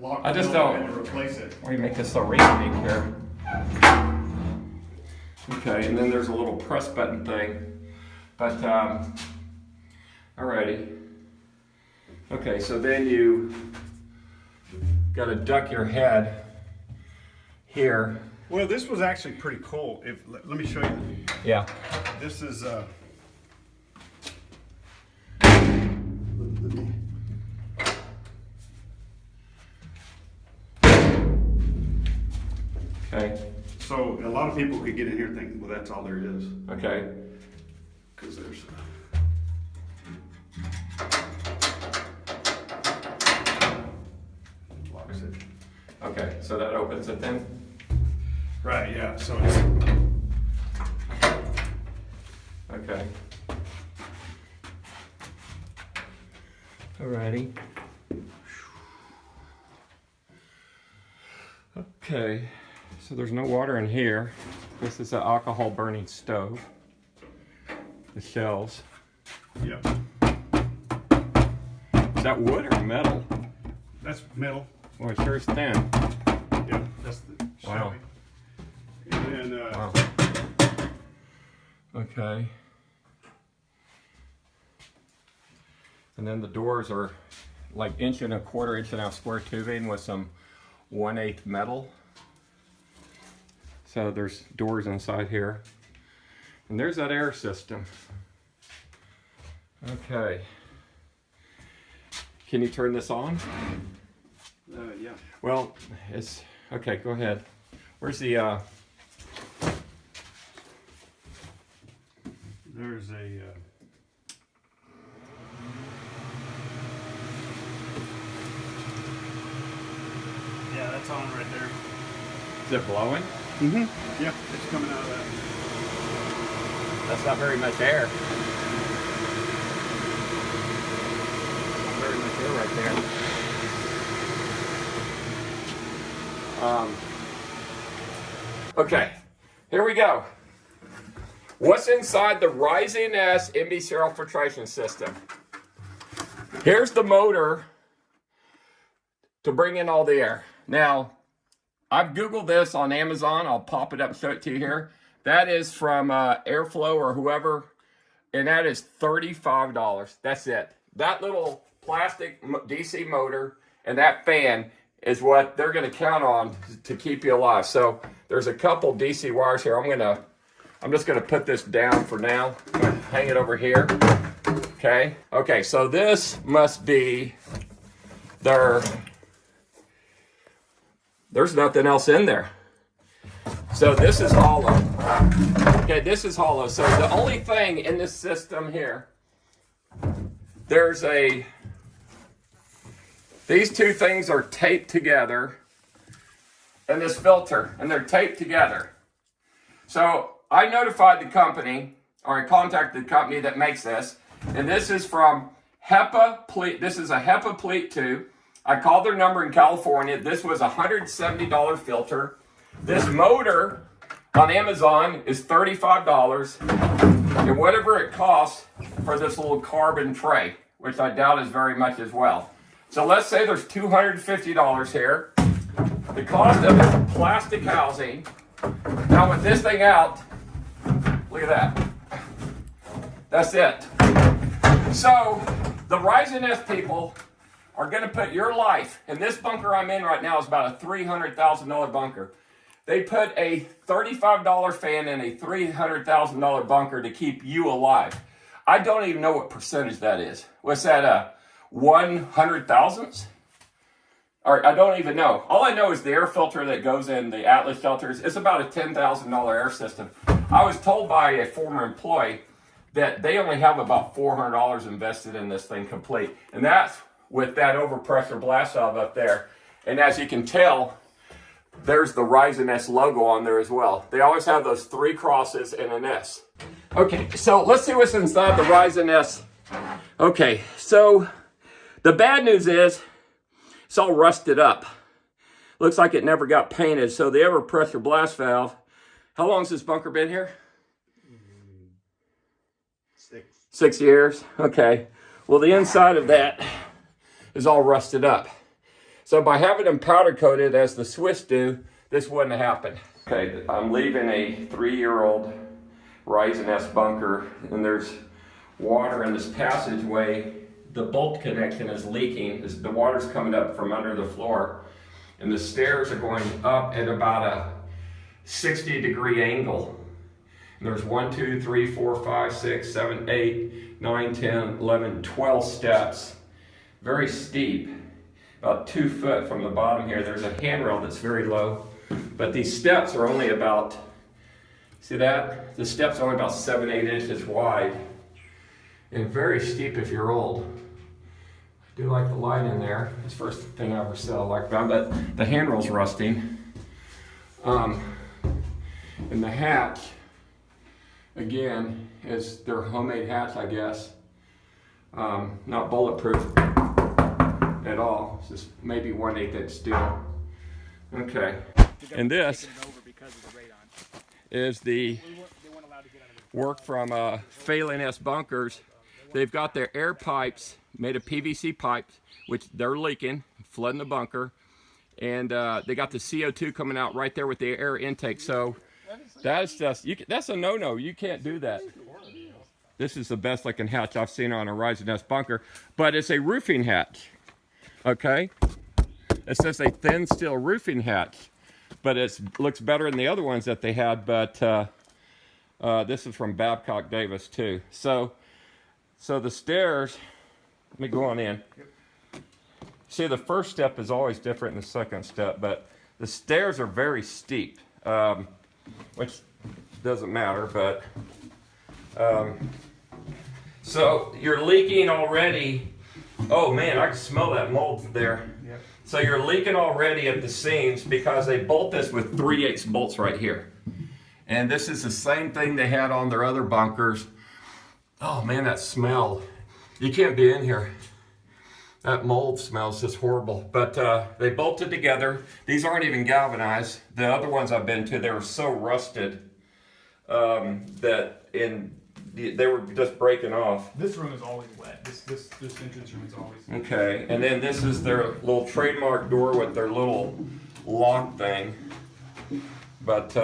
lock. I just I had don't. to replace it. Why do you make this so racing here? Okay, and then there's a little press button thing. But, alrighty. Okay, so then you gotta duck your head here. Well, this was actually pretty cool. Let me show you. Yeah. This is Okay. so a lot of people could get in here thinking, well, that's all there is, Okay. because there's. Locks it. Okay, so that opens it then? Right. Yeah. So it's. Okay. Alrighty. Okay, so there's no water in here. This is an alcohol burning stove. The shelves. Yep. Is that wood or metal? That's metal. Well, it sure is thin. Yep. That's the. Wow. And then Wow. Okay. And then the doors are like 1.25 inch square tubing with some 1/8 metal. So there's doors inside here. And there's that air system. Okay. Can you turn this on? yeah. Well, it's, okay, go ahead. Where's the, There's a. Yeah, that's on right there. is it blowing? Mm-hmm. Yeah, it's coming out of that. That's not very much air. Not very much air right there. Okay, here we go. What's inside the Rising S MB serial filtration system? Here's the motor to bring in all the air. Now, I've Googled this on Amazon. I'll pop it up and show it to you here. That is from Airflow or whoever, and that is $35. That's it. That little plastic DC motor and that fan is what they're going to count on to keep you alive. So there's a couple DC wires here. I'm just going to put this down for now. I'm going to hang it over here. Okay. Okay. So this must be there's nothing else in there. So this is hollow. Okay, this is hollow. So the only thing in this system here, these two things are taped together, and this filter, and they're taped together. So I notified the company, or I contacted the company that makes this, and this is from HEPA Pleat. This is a HEPA Pleat 2. I called their number in California. This was a $170 filter. This motor on Amazon is $35, and whatever it costs for this little carbon tray, which I doubt is very much as well. So let's say there's $250 here. The cost of this plastic housing. Now with this thing out, look at that. That's it. So the Rising S people are going to put your life, and this bunker I'm in right now is about a $300,000 bunker. They put a $35 fan in a $300,000 bunker to keep you alive. I don't even know what percentage that is. What's that, 1/100,000th? Or I don't even know. All I know is the air filter that goes in the Atlas shelters, it's about a $10,000 air system. I was told by a former employee that they only have about $400 invested in this thing complete. And that's with that overpressure blast valve up there. And as you can tell, there's the Rising S logo on there as well. They always have those 3 crosses and an S. Okay, so let's see what's inside the Rising S. Okay, so the bad news is it's all rusted up. Looks like it never got painted. So the overpressure blast valve, how long has this bunker been here? 6 years, okay. Well, the inside of that is all rusted up. So by having them powder coated as the Swiss do, this wouldn't have happened. Okay, I'm leaving a 3-year-old Rising S bunker, and there's water in this passageway. The bolt connection is leaking. The water's coming up from under the floor, and the stairs are going up at about a 60-degree angle. And there's 1, 2, 3, 4, 5, 6, 7, 8, 9, 10, 11, 12 steps. Very steep, about 2 foot from the bottom here. There's a handrail that's very low, but these steps are only about, see that? The steps are only about 7, 8 inches wide, and very steep if you're old. I do like the light in there. It's the first thing I ever saw like that, but the handrail's rusting. And the hatch, again, is their homemade hatch, I guess. Not bulletproof at all. It's just maybe 1/8 inch steel. Okay. And this is the work from Phelan S Bunkers. They've got their air pipes made of PVC pipes, which they're leaking, flooding the bunker. And they got the CO2 coming out right there with the air intake. So that's just, that's a no-no. You can't do that. This is the best looking hatch I've seen on a Rising S bunker, but it's a roofing hatch, okay? It says a thin steel roofing hatch, but it looks better than the other ones that they had, but this is from Babcock Davis too. So the stairs, let me go on in. See, the first step is always different than the second step, but the stairs are very steep, which doesn't matter, but so you're leaking already. Oh man, I can smell that mold there. Yep. So you're leaking already at the seams because they bolt this with 3/8 bolts right here. And this is the same thing they had on their other bunkers. Oh man, that smell. You can't be in here. That mold smells just horrible. But they bolted together. These aren't even galvanized. The other ones I've been to, they were so rusted they were just breaking off. This room is always wet. This entrance room is always. Okay, and then this is their little trademark door with their little lock thing. But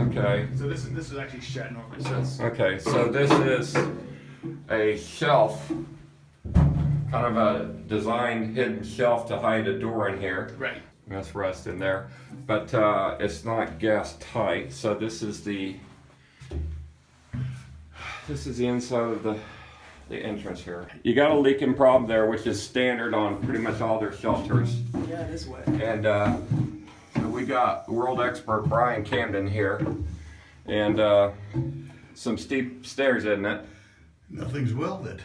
okay. So this is actually shut normally. So Okay, so this is a shelf, kind of a designed hidden shelf to hide a door in here. right. That's rust in there, but it's not gas tight. So this is the inside of the entrance here. You got a leaking problem there, which is standard on pretty much all their shelters. Yeah, it is wet. And so we got world expert Brian Camden here, and some steep stairs, isn't it? Nothing's welded.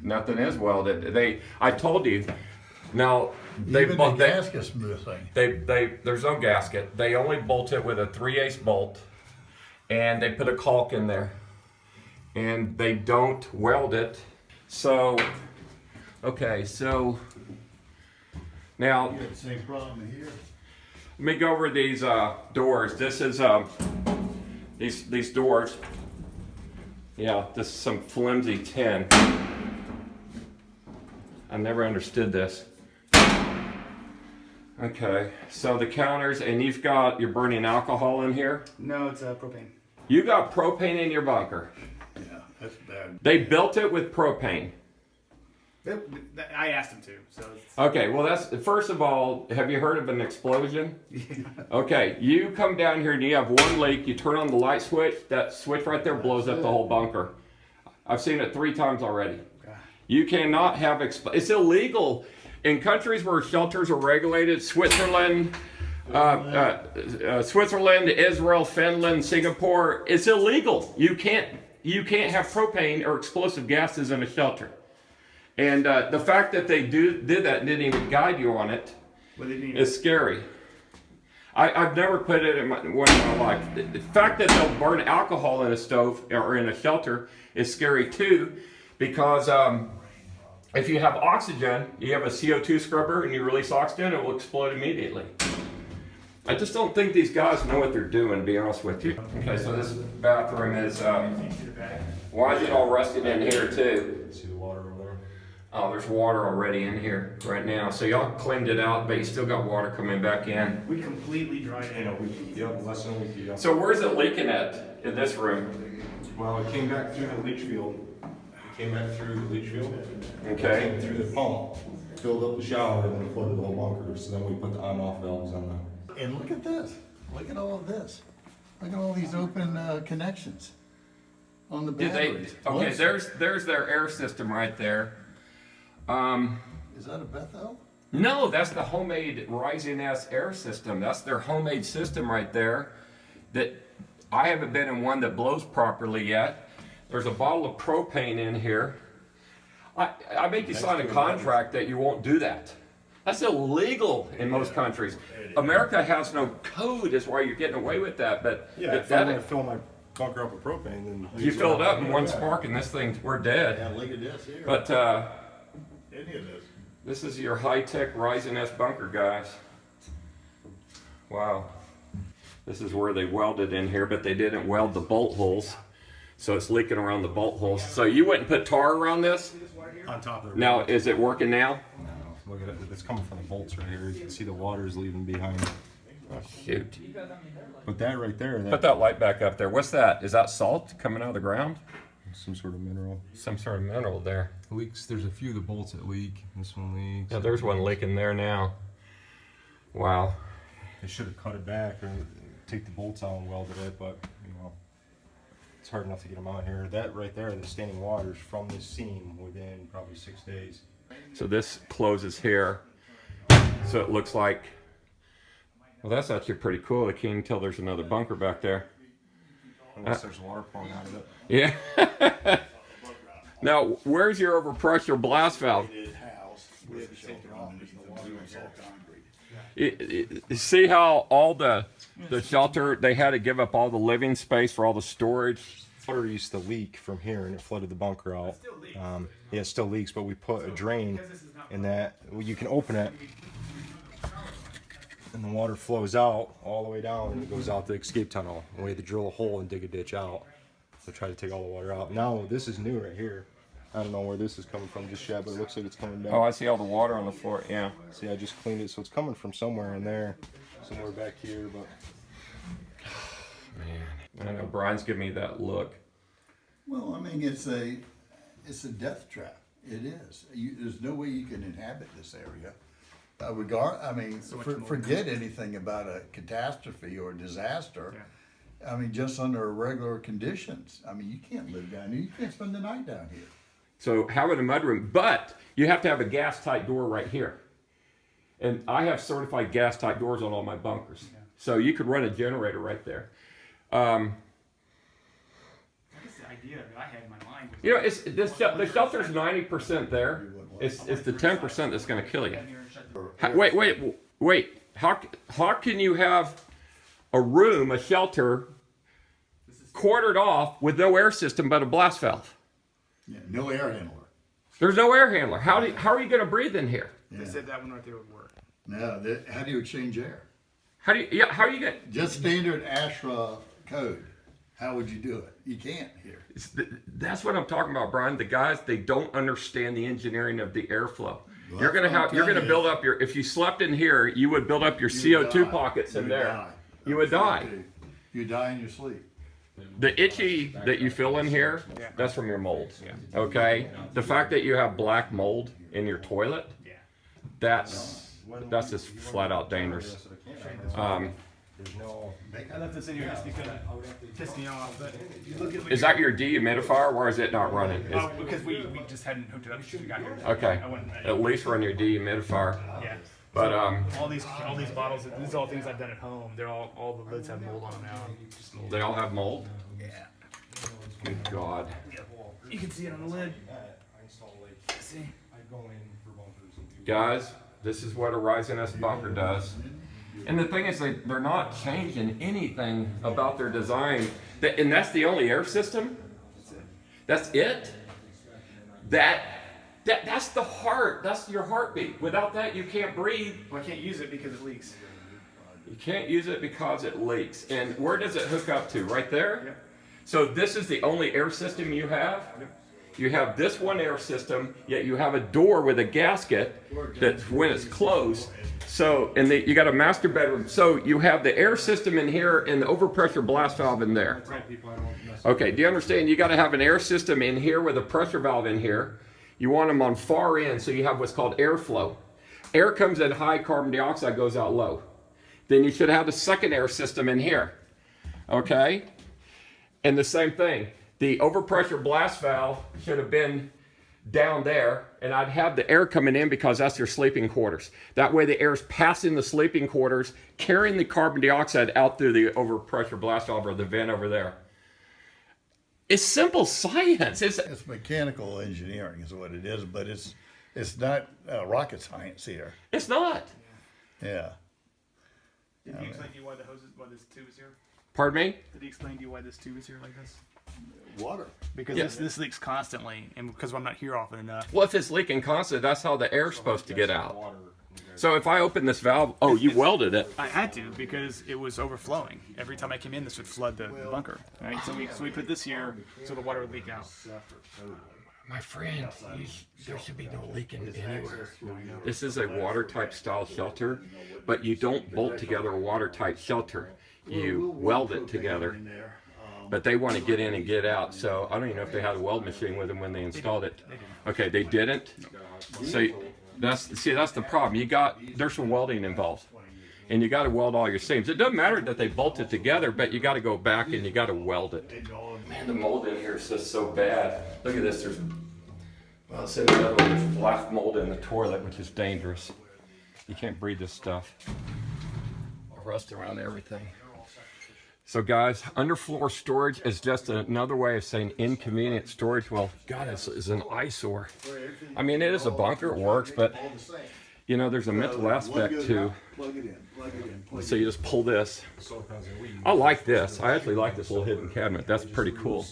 Nothing is welded. I told you. Now Even the gasket's missing. there's no gasket. They only bolt it with a 3/8 bolt, and they put a caulk in there, and they don't weld it. So, okay, so now You got the same problem here. let me go over these doors. This is these doors. Yeah, this is some flimsy tin. I never understood this. Okay, so the counters, and you're burning alcohol in here? No, it's propane. You got propane in your bunker. Yeah, that's bad. They built it with propane. I asked him to, so it's, Okay, well first of all, have you heard of an explosion? Okay, you come down here and you have one leak, you turn on the light switch, that switch right there blows up the whole bunker. I've seen it 3 times already. You cannot have, it's illegal. In countries where shelters are regulated, Switzerland, Israel, Finland, Singapore, it's illegal. You can't have propane or explosive gases in a shelter. And the fact that they did that and didn't even guide you on it is scary. I've never put it in one in my life. The fact that they'll burn alcohol in a stove or in a shelter is scary too, because if you have oxygen, you have a CO2 scrubber and you release oxygen, it will explode immediately. I just don't think these guys know what they're doing, to be honest with you. Okay, so this bathroom is, why is it all rusted in here too? See the water over there? Oh, there's water already in here right now. So y'all cleaned it out, but you still got water coming back in. we completely dried it. In a week, yep, less than a week, yeah. So where's it leaking at in this room? Well, it came back through the leach field. It came back through the leach field. Okay. Came through the pump, filled up the shower, and then flooded the whole bunker. So then we put the on-off valves on the. And look at this. Look at all of this. Look at all these open connections on the Did they? batteries. Okay, What's- there's their air system right there. Is that a Bethel? No, that's the homemade Rising S air system. That's their homemade system right there. That I haven't been in one that blows properly yet. There's a bottle of propane in here. I make you sign a contract that you won't do that. That's illegal in most countries. America has no code, is why you're getting away with that. But Yeah, but if I want that, to fill my bunker up with propane, then. you fill it up in one spark and this thing, we're dead. Yeah, look at this here. But Any of this. this is your high-tech Rising S bunker, guys. Wow. This is where they welded in here, but they didn't weld the bolt holes. So it's leaking around the bolt holes. So you wouldn't put tar around this? On top of the. Now, is it working now? No, look at it. It's coming from the bolts right here. You can see the water is leaving behind. Oh, shoot. But that right there, Put that light back up there. What's that? Is that salt coming out of the ground? some sort of mineral. Some sort of mineral there. Leaks. There's a few of the bolts that leak. This one leaks. Yeah, there's one leaking there now. Wow. They should have cut it back or take the bolts out and welded it, but you know, it's hard enough to get them out here. That right there, the standing water's from this seam within probably 6 days. So this closes here. So it looks like, well, that's actually pretty cool. I can't even tell there's another bunker back there. Unless there's water pouring out of it. Yeah. Now, where's your overpressure blast valve? See how all the shelter, they had to give up all the living space for all the storage? Water used to leak from here and it flooded the bunker out. Yeah, it still leaks, but we put a drain in that. Well, you can open it and the water flows out all the way down and it goes out the escape tunnel. And we had to drill a hole and dig a ditch out to try to take all the water out. Now this is new right here. I don't know where this is coming from just yet, but it looks like it's coming down. Oh, I see all the water on the floor, yeah. See, I just cleaned it, so it's coming from somewhere in there, somewhere back here, but... Man, I know Brian's giving me that look. Well, I mean, it's a death trap. It is. There's no way you can inhabit this area. Forget anything about a catastrophe or a disaster. Yeah. I mean, just under regular conditions. I mean, you can't live down here. You can't spend the night down here. So having a mudroom, but you have to have a gas tight door right here. And I have certified gas tight doors on all my bunkers. Yeah. So you could run a generator right there. I guess the idea that I had in my mind was... You know, the shelter's 90% there. It's the 10% that's going to kill you. Wait. How can you have a room, a shelter, quartered off with no air system but a blast valve? Yeah, no air handler. There's no air handler. How are you going to breathe in here? Yeah. They said that one right there would work. No, how do you exchange air? How are you going? Just standard ASHRA code. How would you do it? You can't here. That's what I'm talking about, Brian. The guys, they don't understand the engineering of the airflow. Well, You're gonna that's what have, I'm you're gonna telling build you. up your, if you slept in here, you would build up your You would CO2 die. pockets in You would there. die. You would die. You die in your sleep. The itchy that you feel in here, that's from your mold. Okay? The fact that you have black mold in your toilet, that's just flat out dangerous. There's no. I left this in here just because it pissed me off, but you look at Is that your dehumidifier, or is it not running? Oh, because we just hadn't hooked it up since we got here. Okay, I went, at least run your dehumidifier. yeah. But All these bottles, these are all things I've done at home. They're all the lids have mold on them now. Just mold. they all have mold. Yeah. Good God. You can see it on the lid. See? Guys, this is what a Rising S bunker does. And the thing is, they're not changing anything about their design. And that's the only air system? That's it? That's the heart. That's your heartbeat. Without that, you can't breathe. Well, I can't use it because it leaks. You can't use it because it leaks. And where does it hook up to? Right there? Yep. So this is the only air system you have? Yep. You have this one air system, yet you have a door with a gasket that when it's closed. So, and you got a master bedroom. So you have the air system in here and the overpressure blast valve in there. Okay, do you understand? You got to have an air system in here with a pressure valve in here. You want them on far end, so you have what's called airflow. Air comes in high, carbon dioxide goes out low. Then you should have the second air system in here. Okay? And the same thing. The overpressure blast valve should have been down there, and I'd have the air coming in because that's your sleeping quarters. That way the air's passing the sleeping quarters, carrying the carbon dioxide out through the overpressure blast valve or the vent over there. It's simple science. It's mechanical engineering is what it is, but it's not rocket science here. It's not. Yeah. Did he explain to you why this tube is here? Pardon me? Did he explain to you why this tube is here like this? Water. Because this leaks constantly, and because I'm not here often enough. Well, if it's leaking constantly, that's how the air's supposed to get out. So if I open this valve, oh, you welded it. I had to because it was overflowing. Every time I came in, this would flood the bunker. Right? So we put this here so the water would leak out. My friend, there should be no leaking anywhere. This is a watertight style shelter, but you don't bolt together a watertight shelter. You weld it together. But they want to get in and get out, so I don't even know if they had a weld machine with them when they installed it. Okay, they didn't. So that's the problem. There's some welding involved, and you got to weld all your seams. It doesn't matter that they bolt it together, but you got to go back and you got to weld it. Man, the mold in here is just so bad. Look at this. There's black mold in the toilet, which is dangerous. You can't breathe this stuff. Rust around everything. So guys, underfloor storage is just another way of saying inconvenient storage. Well, God, it's an eyesore. I mean, it is a bunker, it works, but you know, there's a mental aspect too. Plug it in. So you just pull this. I like this. I actually like this little hidden cabinet. That's pretty cool.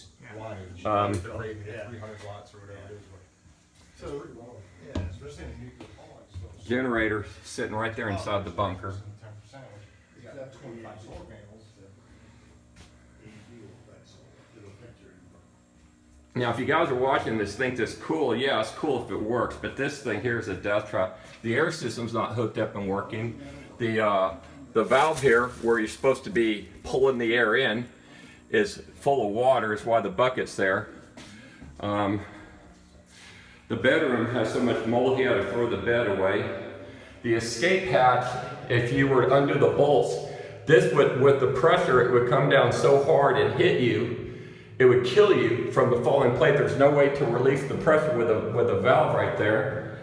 Generator sitting right there inside the bunker. Now, if you guys are watching this, think this cool, yeah, it's cool if it works, but this thing here is a death trap. The air system's not hooked up and working. The valve here, where you're supposed to be pulling the air in, is full of water, is why the bucket's there. The bedroom has so much mold, he had to throw the bed away. The escape hatch, if you were to undo the bolts, this would, with the pressure, it would come down so hard and hit you, it would kill you from the falling plate. There's no way to release the pressure with a valve right there.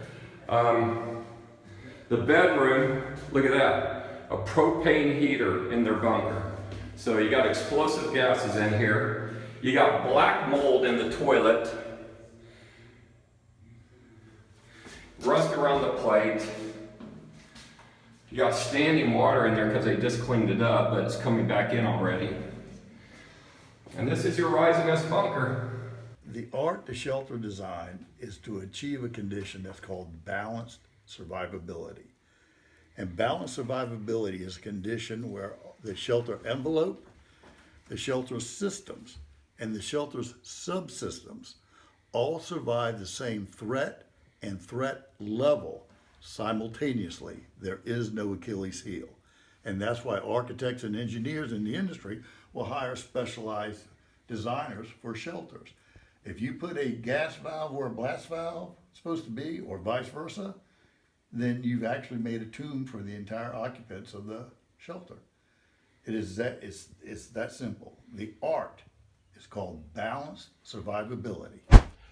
The bedroom, look at that, a propane heater in their bunker. So you got explosive gases in here. You got black mold in the toilet. Rust around the plate. You got standing water in there because they just cleaned it up, but it's coming back in already. And this is your Rising S bunker. The art to shelter design is to achieve a condition that's called balanced survivability. And balanced survivability is a condition where the shelter envelope, the shelter systems, and the shelter's subsystems all survive the same threat and threat level simultaneously. There is no Achilles heel. And that's why architects and engineers in the industry will hire specialized designers for shelters. If you put a gas valve where a blast valve is supposed to be, or vice versa, then you've actually made a tune for the entire occupants of the shelter. It's that simple. The art is called balanced survivability.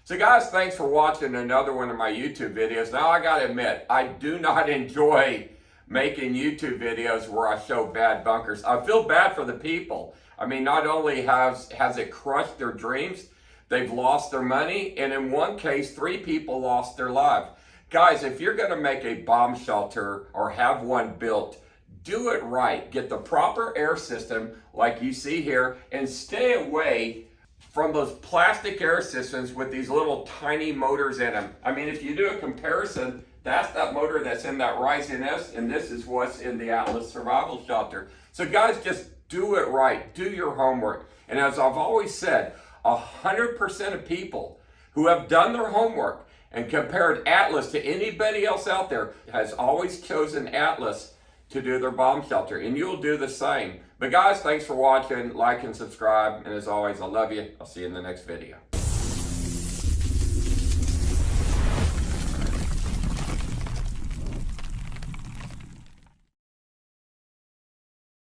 So guys, thanks for watching another one of my YouTube videos. Now I gotta admit, I do not enjoy making YouTube videos where I show bad bunkers. I feel bad for the people. I mean, not only has it crushed their dreams, they've lost their money, and in one case, 3 people lost their life. Guys, if you're gonna make a bomb shelter or have one built, do it right. Get the proper air system like you see here, and stay away from those plastic air systems with these little tiny motors in them. I mean, if you do a comparison, that's that motor that's in that Rising S, and this is what's in the Atlas Survival Shelter. So guys, just do it right. Do your homework. And as I've always said, 100% of people who have done their homework and compared Atlas to anybody else out there has always chosen Atlas to do their bomb shelter, and you'll do the same. But guys, thanks for watching. Like and subscribe, and as always, I love you. I'll see you in the next video.